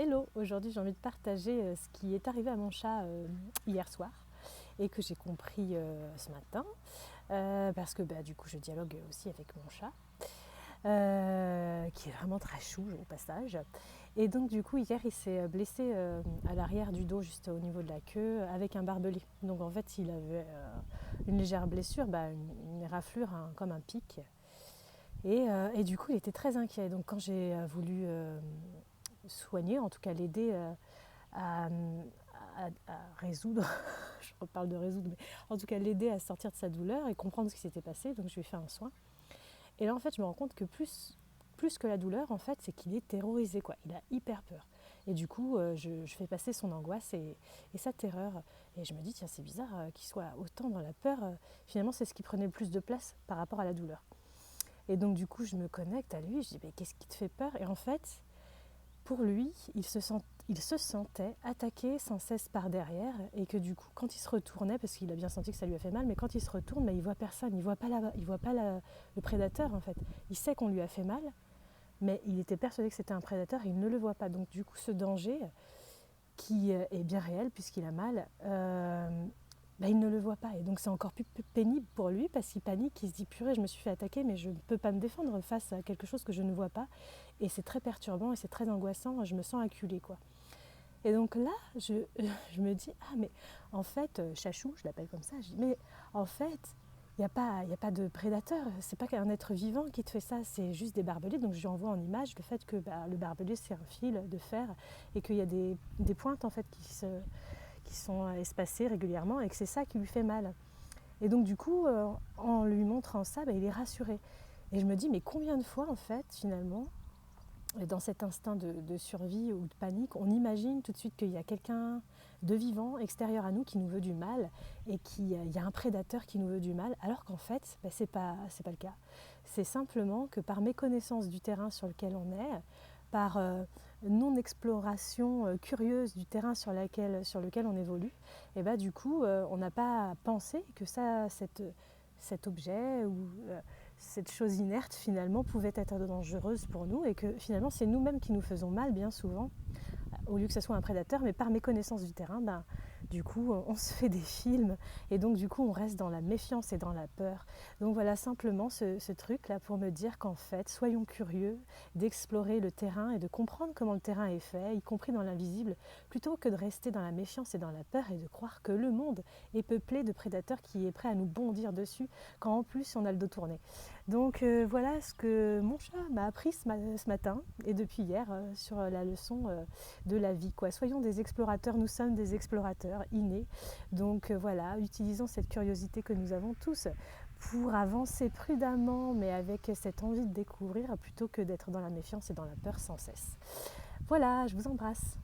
Hello, aujourd'hui j'ai envie de partager ce qui est arrivé à mon chat hier soir et que j'ai compris ce matin parce que du coup je dialogue aussi avec mon chat qui est vraiment très chou au passage. Et donc du coup hier il s'est blessé à l'arrière du dos juste au niveau de la queue avec un barbelé. Donc en fait il avait une légère blessure, une éraflure comme un pic. Et du coup il était très inquiet. Donc quand j'ai voulu soigner, en tout cas l'aider à, à résoudre, je reparle de résoudre, mais en tout cas l'aider à sortir de sa douleur et comprendre ce qui s'était passé. Donc je lui ai fait un soin. Et là en fait je me rends compte que plus que la douleur, en fait, c'est qu'il est terrorisé, quoi. Il a hyper peur. Et du coup, je fais passer son angoisse et sa terreur. Et je me dis, tiens, c'est bizarre qu'il soit autant dans la peur. Finalement, c'est ce qui prenait le plus de place par rapport à la douleur. Et donc, du coup, je me connecte à lui. Je dis, mais qu'est-ce qui te fait peur? Et en fait, pour lui, il se sentait attaqué sans cesse par derrière et que du coup, quand il se retournait, parce qu'il a bien senti que ça lui a fait mal, mais quand il se retourne, il voit personne, il voit pas le prédateur en fait. Il sait qu'on lui a fait mal, mais il était persuadé que c'était un prédateur et il ne le voit pas. Donc du coup, ce danger, qui est bien réel puisqu'il a mal, il ne le voit pas. Et donc c'est encore plus pénible pour lui parce qu'il panique, il se dit purée, je me suis fait attaquer mais je ne peux pas me défendre face à quelque chose que je ne vois pas. Et c'est très perturbant et c'est très angoissant, je me sens acculée, quoi. Et donc là, je me dis, ah mais en fait, Chachou, je l'appelle comme ça, je dis, mais en fait, il n'y a pas de prédateur, c'est pas qu'un être vivant qui te fait ça, c'est juste des barbelés. Donc je lui envoie en image le fait que le barbelé c'est un fil de fer et qu'il y a des pointes en fait qui sont espacées régulièrement et que c'est ça qui lui fait mal. Et donc du coup, en lui montrant ça, il est rassuré. Et je me dis, mais combien de fois en fait finalement, dans cet instinct de survie ou de panique, on imagine tout de suite qu'il y a quelqu'un de vivant, extérieur à nous, qui nous veut du mal et qu'il y a un prédateur qui nous veut du mal, alors qu'en fait, c'est pas le cas. C'est simplement que par méconnaissance du terrain sur lequel on est, par non-exploration curieuse du terrain sur lequel on évolue, et du coup, on n'a pas pensé que cet objet ou cette chose inerte finalement pouvait être dangereuse pour nous et que finalement c'est nous-mêmes qui nous faisons mal bien souvent au lieu que ce soit un prédateur, mais par méconnaissance du terrain, du coup on se fait des films et donc du coup on reste dans la méfiance et dans la peur. Donc voilà simplement ce truc là pour me dire qu'en fait soyons curieux d'explorer le terrain et de comprendre comment le terrain est fait, y compris dans l'invisible, plutôt que de rester dans la méfiance et dans la peur et de croire que le monde est peuplé de prédateurs qui est prêt à nous bondir dessus quand en plus on a le dos tourné. Donc voilà ce que mon chat m'a appris ce matin et depuis hier sur la leçon de la vie, quoi. Soyons des explorateurs, nous sommes des explorateurs innés. Donc voilà, utilisons cette curiosité que nous avons tous pour avancer prudemment, mais avec cette envie de découvrir, plutôt que d'être dans la méfiance et dans la peur sans cesse. Voilà, je vous embrasse.